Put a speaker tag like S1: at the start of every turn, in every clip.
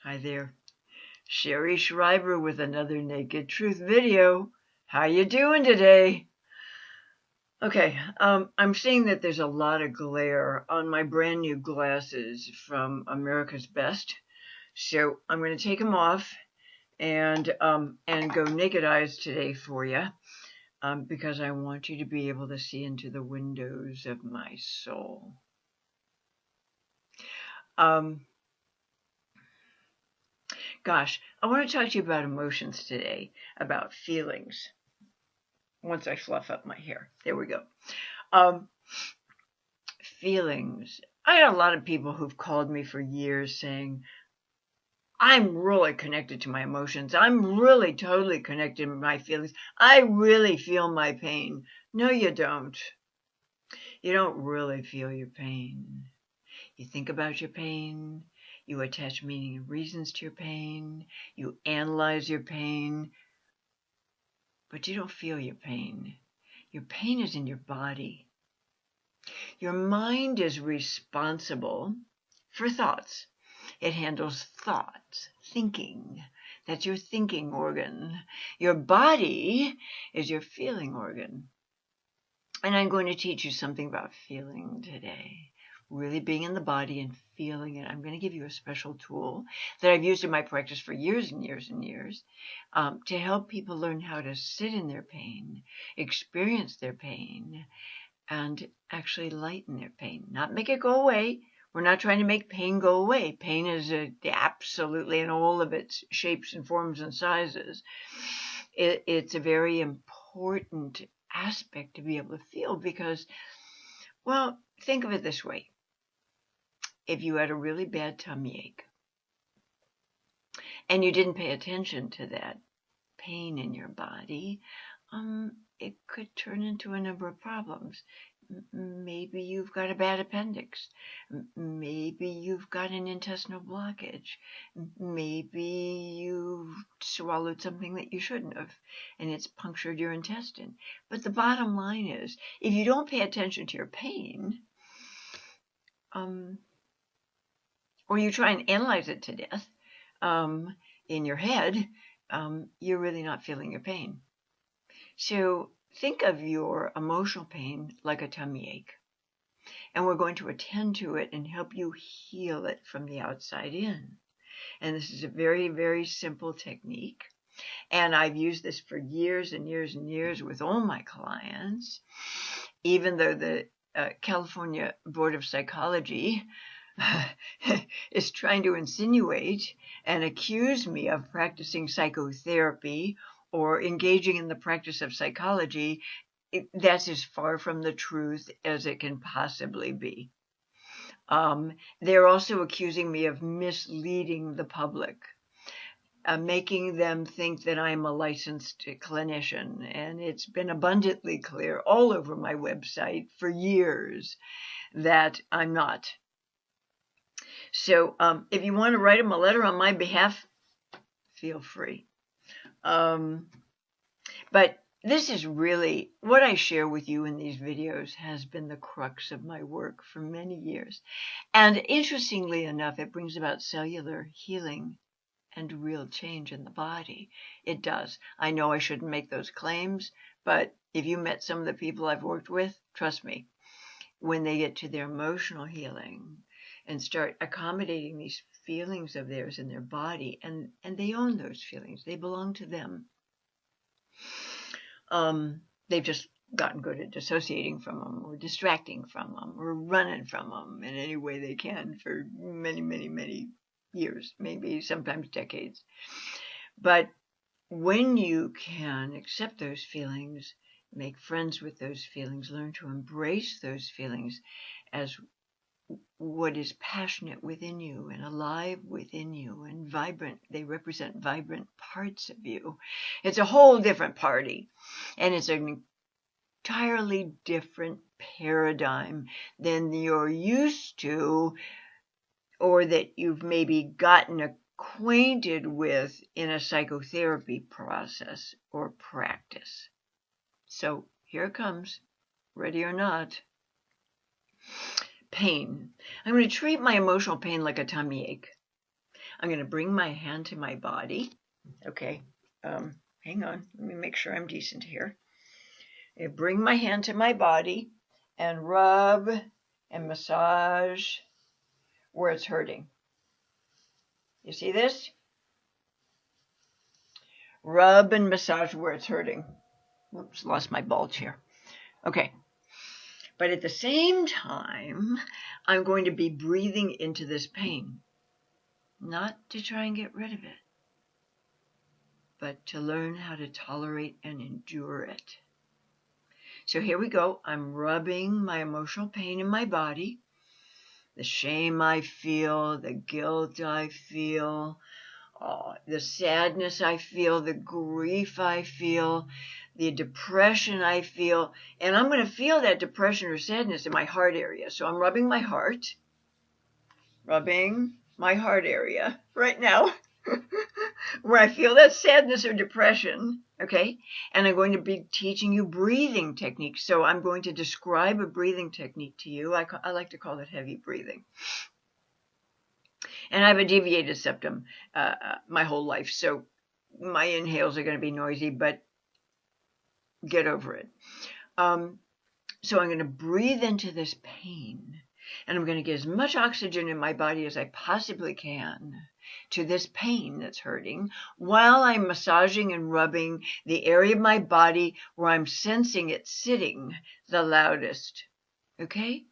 S1: Hi there, Sherry Schreiber with another Naked Truth video. How you doing today? Okay, I'm seeing that there's a lot of glare on my brand new glasses from America's Best, so I'm going to take them off and go naked eyes today for you, because I want you to be able to see into the windows of my soul. Gosh, I want to talk to you about emotions today, about feelings. Once I fluff up my hair. There we go. Feelings. I had a lot of people who've called me for years saying, I'm really connected to my emotions. I'm really totally connected to my feelings. I really feel my pain. No, you don't. You don't really feel your pain. You think about your pain. You attach meaning and reasons to your pain. You analyze your pain. But you don't feel your pain. Your pain is in your body. Your mind is responsible for thoughts. It handles thoughts, thinking. That's your thinking organ. Your body is your feeling organ. And I'm going to teach you something about feeling today. Really being in the body and feeling it. I'm going to give you a special tool that I've used in my practice for years and years and years, to help people learn how to sit in their pain, experience their pain, and actually lighten their pain. Not make it go away. We're not trying to make pain go away. Pain is absolutely in all of its shapes and forms and sizes. It's a very important aspect to be able to feel because, well, think of it this way. If you had a really bad tummy ache and you didn't pay attention to that pain in your body, it could turn into a number of problems. Maybe you've got a bad appendix. Maybe you've got an intestinal blockage. Maybe you swallowed something that you shouldn't have, and it's punctured your intestine. But the bottom line is, if you don't pay attention to your pain, or you try and analyze it to death in your head, you're really not feeling your pain. So think of your emotional pain like a tummy ache. And we're going to attend to it and help you heal it from the outside in. And this is a very, very simple technique. And I've used this for years and years and years with all my clients, even though the California Board of Psychology is trying to insinuate and accuse me of practicing psychotherapy or engaging in the practice of psychology. That's as far from the truth as it can possibly be. They're also accusing me of misleading the public, making them think that I'm a licensed clinician. And it's been abundantly clear all over my website for years that I'm not. So if you want to write them a letter on my behalf, feel free. But this is really what I share with you in these videos has been the crux of my work for many years. And interestingly enough, it brings about cellular healing and real change in the body. It does. I know I shouldn't make those claims, but if you met some of the people I've worked with, trust me, when they get to their emotional healing and start accommodating these feelings of theirs in their body, and they own those feelings, they belong to them. They've just gotten good at dissociating from them or distracting from them or running from them in any way they can for many, many, many years, maybe sometimes decades. But when you can accept those feelings, make friends with those feelings, learn to embrace those feelings as what is passionate within you and alive within you and vibrant. They represent vibrant parts of you. It's a whole different party, and it's an entirely different paradigm than you're used to or that you've maybe gotten acquainted with in a psychotherapy process or practice. So here it comes, ready or not. Pain. I'm going to treat my emotional pain like a tummy ache. I'm going to bring my hand to my body. Okay, hang on. Let me make sure I'm decent here. I bring my hand to my body and rub and massage where it's hurting. You see this? Rub and massage where it's hurting. Oops, lost my bulge here. Okay. But at the same time, I'm going to be breathing into this pain. Not to try and get rid of it, but to learn how to tolerate and endure it. So here we go. I'm rubbing my emotional pain in my body. The shame I feel, the guilt I feel, the sadness I feel, the grief I feel, the depression I feel. And I'm going to feel that depression or sadness in my heart area. So I'm rubbing my heart area right now, where I feel that sadness or depression, okay? And I'm going to be teaching you breathing techniques. So I'm going to describe a breathing technique to you. I like to call it heavy breathing. And I have a deviated septum my whole life, so my inhales are going to be noisy, but get over it. So I'm going to breathe into this pain, and I'm going to get as much oxygen in my body as I possibly can to this pain that's hurting, while I'm massaging and rubbing the area of my body where I'm sensing it sitting the loudest. Okay?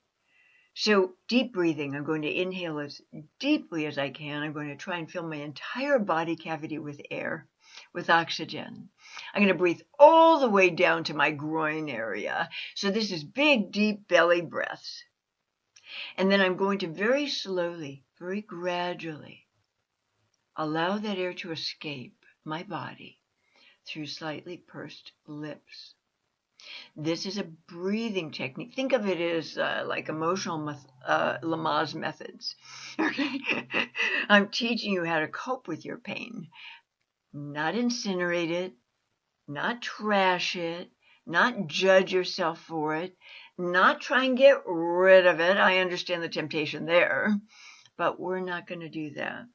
S1: So deep breathing, I'm going to inhale as deeply as I can. I'm going to try and fill my entire body cavity with air, with oxygen. I'm going to breathe all the way down to my groin area. So this is big, deep belly breaths. And then I'm going to very slowly, very gradually allow that air to escape my body through slightly pursed lips. This is a breathing technique. Think of it as like emotional Lamaze methods. Okay, I'm teaching you how to cope with your pain, not incinerate it, not trash it, not judge yourself for it, not try and get rid of it. I understand the temptation there, but we're not going to do that.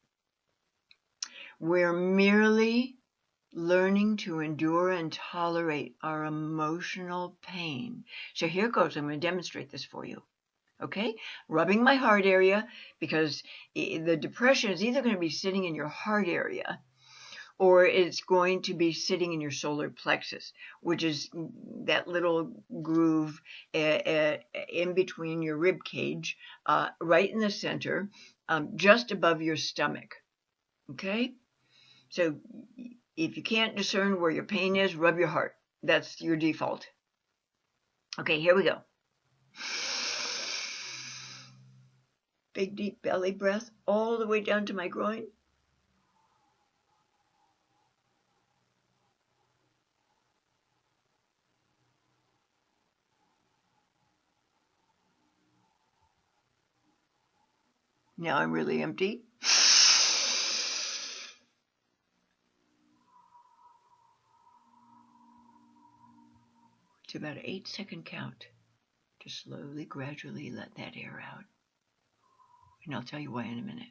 S1: We're merely learning to endure and tolerate our emotional pain. So here goes. I'm going to demonstrate this for you. Okay? Rubbing my heart area, because the depression is either going to be sitting in your heart area or it's going to be sitting in your solar plexus, which is that little groove in between your rib cage, right in the center, just above your stomach. Okay? So if you can't discern where your pain is, rub your heart. That's your default. Okay, here we go. Big, deep belly breath all the way down to my groin. Now I'm really empty. It's about an 8-second count to slowly, gradually let that air out. And I'll tell you why in a minute.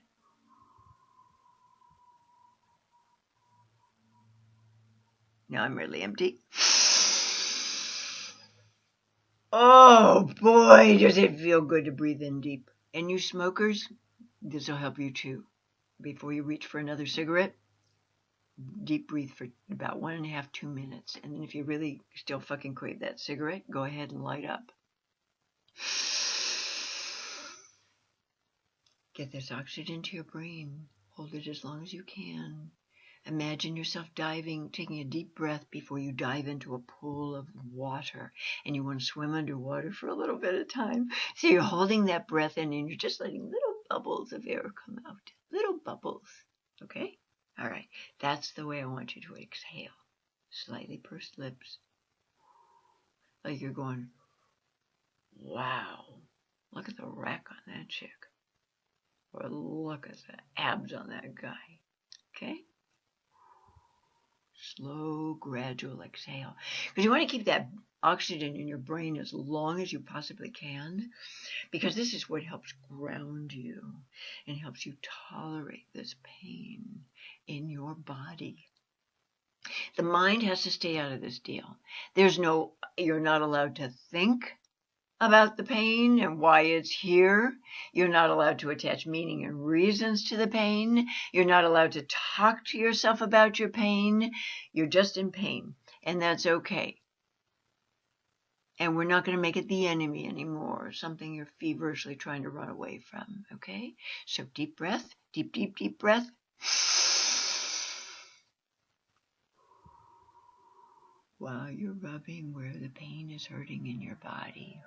S1: Now I'm really empty. Oh boy, does it feel good to breathe in deep. And you smokers, this will help you too. Before you reach for another cigarette, deep breathe for about 1.5, 2 minutes. And then if you really still fucking crave that cigarette, go ahead and light up. Get this oxygen to your brain. Hold it as long as you can. Imagine yourself diving, taking a deep breath before you dive into a pool of water, and you want to swim underwater for a little bit of time. So you're holding that breath in, and you're just letting little bubbles of air come out. Little bubbles. Okay? All right. That's the way I want you to exhale. Slightly pursed lips. Like you're going, wow, look at the rack on that chick. Or look at the abs on that guy. Okay? Slow, gradual exhale. Because you want to keep that oxygen in your brain as long as you possibly can, because this is what helps ground you and helps you tolerate this pain in your body. The mind has to stay out of this deal. You're not allowed to think about the pain and why it's here. You're not allowed to attach meaning and reasons to the pain. You're not allowed to talk to yourself about your pain. You're just in pain, and that's okay. And we're not going to make it the enemy anymore, something you're feverishly trying to run away from, okay? So deep breath, deep, deep, deep breath. While you're rubbing where the pain is hurting in your body,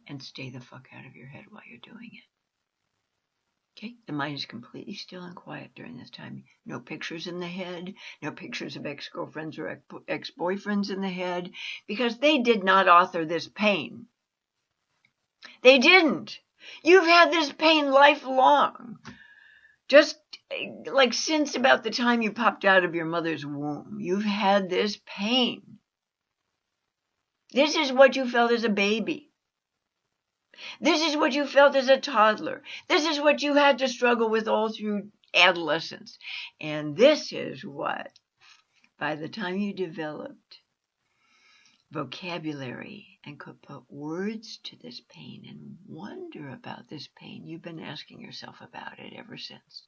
S1: and stay the fuck out of your head while you're doing it. Okay? The mind is completely still and quiet during this time. No pictures in the head, no pictures of ex-girlfriends or ex-boyfriends in the head, because they did not author this pain. They didn't. You've had this pain lifelong. Just like since about the time you popped out of your mother's womb, you've had this pain. This is what you felt as a baby. This is what you felt as a toddler. This is what you had to struggle with all through adolescence. And this is what, by the time you developed vocabulary and could put words to this pain and wonder about this pain, you've been asking yourself about it ever since.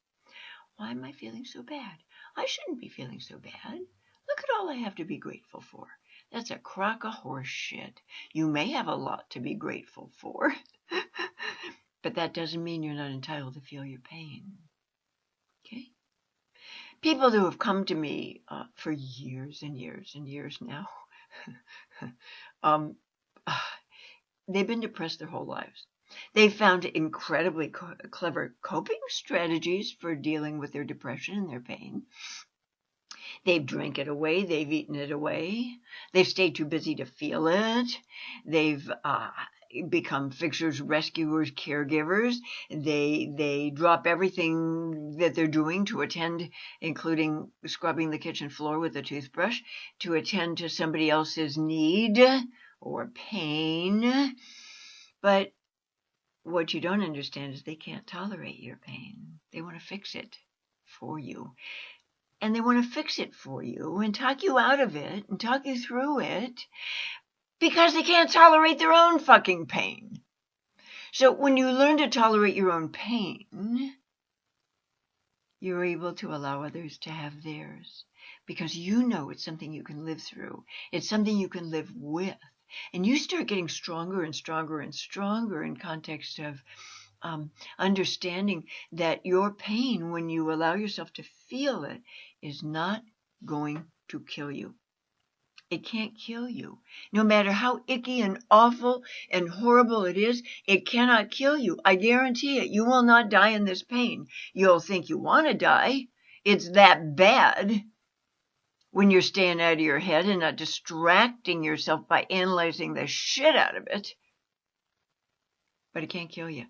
S1: Why am I feeling so bad? I shouldn't be feeling so bad. Look at all I have to be grateful for. That's a crock of horse shit. You may have a lot to be grateful for, but that doesn't mean you're not entitled to feel your pain. Okay? People who have come to me for years and years and years now, they've been depressed their whole lives. They've found incredibly clever coping strategies for dealing with their depression and their pain. They've drank it away. They've eaten it away. They've stayed too busy to feel it. They've become fixers, rescuers, caregivers. They drop everything that they're doing to attend, including scrubbing the kitchen floor with a toothbrush, to attend to somebody else's need or pain. But what you don't understand is they can't tolerate your pain. They want to fix it for you. And they want to fix it for you and talk you out of it and talk you through it because they can't tolerate their own fucking pain. So when you learn to tolerate your own pain, you're able to allow others to have theirs because you know it's something you can live through. It's something you can live with. And you start getting stronger and stronger and stronger in context of understanding that your pain, when you allow yourself to feel it, is not going to kill you. It can't kill you. No matter how icky and awful and horrible it is, it cannot kill you. I guarantee it. You will not die in this pain. You'll think you want to die. It's that bad when you're staying out of your head and not distracting yourself by analyzing the shit out of it. But it can't kill you.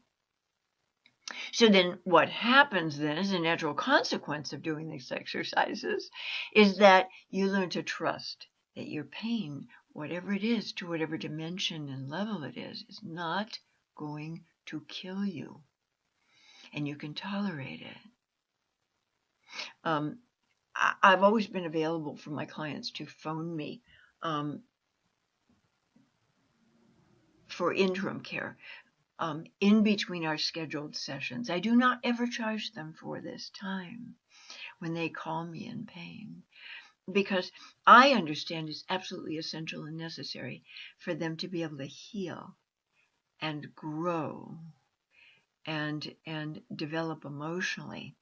S1: So then what happens then as a natural consequence of doing these exercises is that you learn to trust that your pain, whatever it is, to whatever dimension and level it is not going to kill you. And you can tolerate it. I've always been available for my clients to phone me for interim care. In between our scheduled sessions. I do not ever charge them for this time when they call me in pain, because I understand it's absolutely essential and necessary for them to be able to heal and grow and develop emotionally,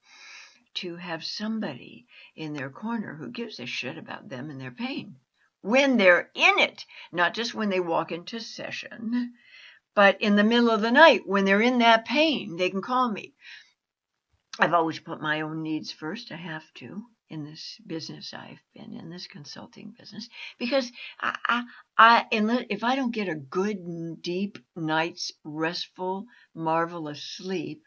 S1: to have somebody in their corner who gives a shit about them and their pain when they're in it, not just when they walk into session. But in the middle of the night, when they're in that pain, they can call me. I've always put my own needs first. I have to in this business I've been in, this consulting business, because if I don't get a good, deep night's restful, marvelous sleep,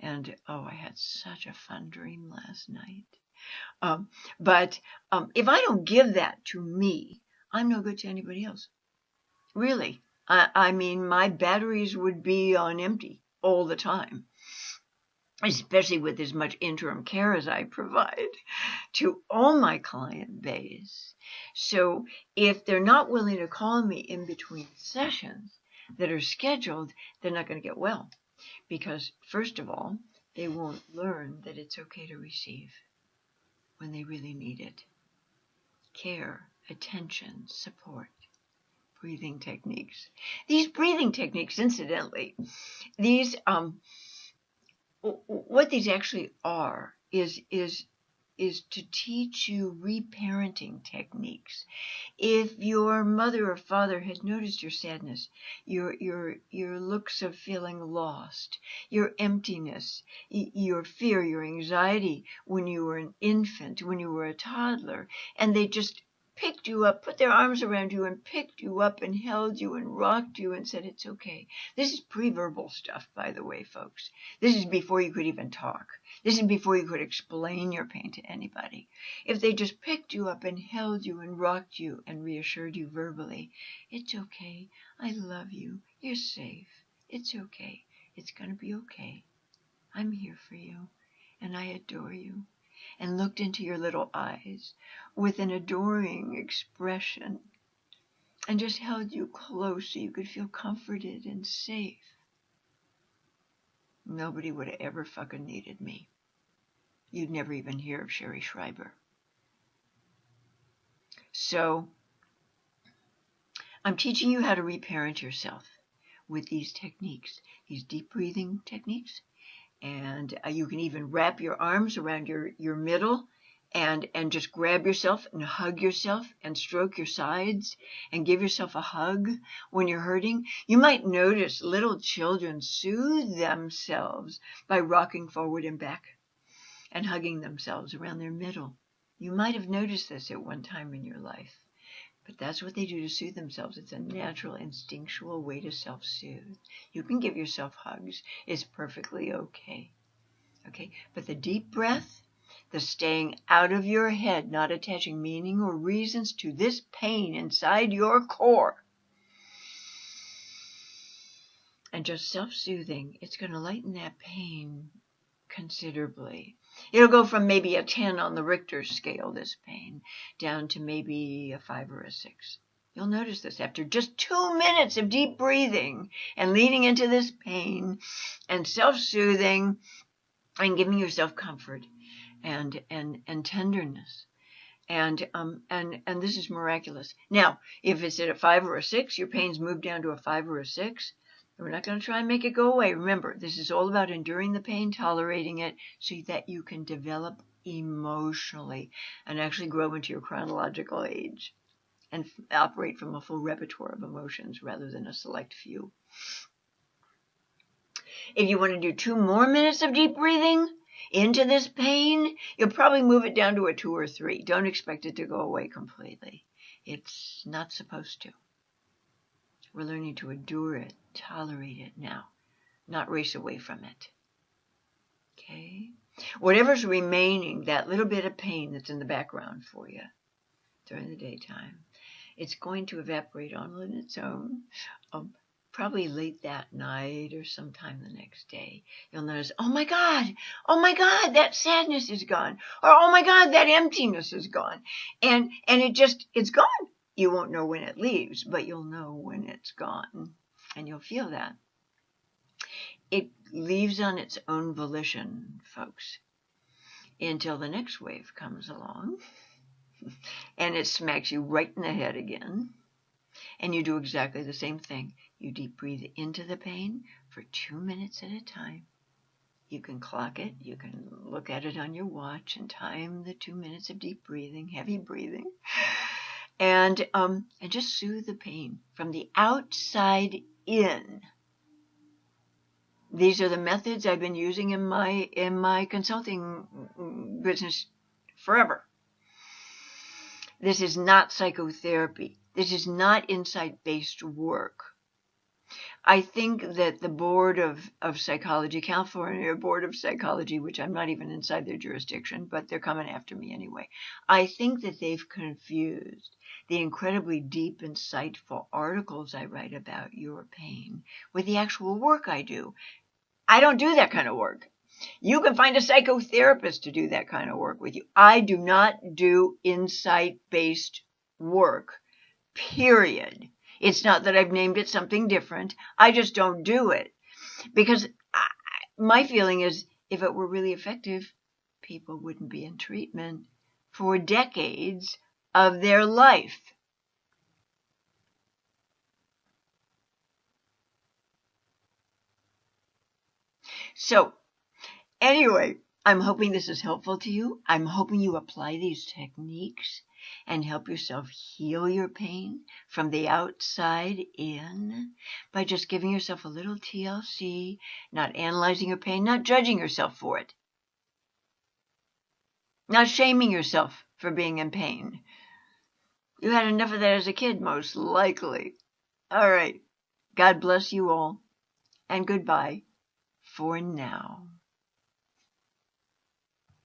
S1: and I had such a fun dream last night. Um, but if I don't give that to me, I'm no good to anybody else. Really. I mean, my batteries would be on empty all the time, especially with as much interim care as I provide to all my client base. So if they're not willing to call me in between sessions that are scheduled, they're not going to get well. Because, first of all, they won't learn that it's okay to receive when they really need it. Care, attention, support, breathing techniques. These breathing techniques, incidentally, these what these actually are is to teach you reparenting techniques. If your mother or father has noticed your sadness, your looks of feeling lost, your emptiness, your fear, your anxiety when you were an infant, when you were a toddler, and they just picked you up, put their arms around you and picked you up and held you and rocked you and said, it's okay. This is pre-verbal stuff, by the way, folks. This is before you could even talk. This is before you could explain your pain to anybody. If they just picked you up and held you and rocked you and reassured you verbally, it's okay. I love you. You're safe. It's okay. It's going to be okay. I'm here for you and I adore you. And looked into your little eyes with an adoring expression and just held you close so you could feel comforted and safe. Nobody would have ever fucking needed me. You'd never even hear of Sherry Schreiber. So I'm teaching you how to reparent yourself with these techniques, these deep breathing techniques. And you can even wrap your arms around your middle and just grab yourself and hug yourself and stroke your sides and give yourself a hug when you're hurting. You might notice little children soothe themselves by rocking forward and back and hugging themselves around their middle. You might have noticed this at one time in your life. But that's what they do to soothe themselves. It's a natural, instinctual way to self-soothe. You can give yourself hugs. It's perfectly okay. Okay? But the deep breath, the staying out of your head, not attaching meaning or reasons to this pain inside your core, and just self-soothing, it's going to lighten that pain considerably. It'll go from maybe a 10 on the Richter scale, this pain, down to maybe a 5 or a 6. You'll notice this after just 2 minutes of deep breathing and leaning into this pain and self-soothing and giving yourself comfort and tenderness. And this is miraculous. Now, if it's at a 5 or a 6, your pain's moved down to a 5 or a 6, we're not going to try and make it go away. Remember, this is all about enduring the pain, tolerating it, so that you can develop emotionally and actually grow into your chronological age and operate from a full repertoire of emotions rather than a select few. If you want to do 2 more minutes of deep breathing into this pain, you'll probably move it down to a 2 or 3. Don't expect it to go away completely. It's not supposed to. We're learning to endure it, tolerate it now, not race away from it. Okay? Whatever's remaining, that little bit of pain that's in the background for you during the daytime, it's going to evaporate on its own, probably late that night or sometime the next day. You'll notice, oh my God, that sadness is gone. Or, oh my God, that emptiness is gone. And it's gone. You won't know when it leaves, but you'll know when it's gone, and you'll feel that. It leaves on its own volition, folks, until the next wave comes along, and it smacks you right in the head again, and you do exactly the same thing. You deep breathe into the pain for 2 minutes at a time. You can clock it. You can look at it on your watch and time the 2 minutes of deep breathing, heavy breathing. And just soothe the pain from the outside in. These are the methods I've been using in my consulting business forever. This is not psychotherapy. This is not insight-based work. I think that the Board of Psychology, California Board of Psychology, which I'm not even inside their jurisdiction, but they're coming after me anyway. I think that they've confused the incredibly deep, insightful articles I write about your pain with the actual work I do. I don't do that kind of work. You can find a psychotherapist to do that kind of work with you. I do not do insight-based work, period. It's not that I've named it something different. I just don't do it. Because my feeling is if it were really effective, people wouldn't be in treatment for decades of their life. So, anyway, I'm hoping this is helpful to you. I'm hoping you apply these techniques and help yourself heal your pain from the outside in by just giving yourself a little TLC, not analyzing your pain, not judging yourself for it, not shaming yourself for being in pain. You had enough of that as a kid, most likely. All right. God bless you all, and goodbye for now.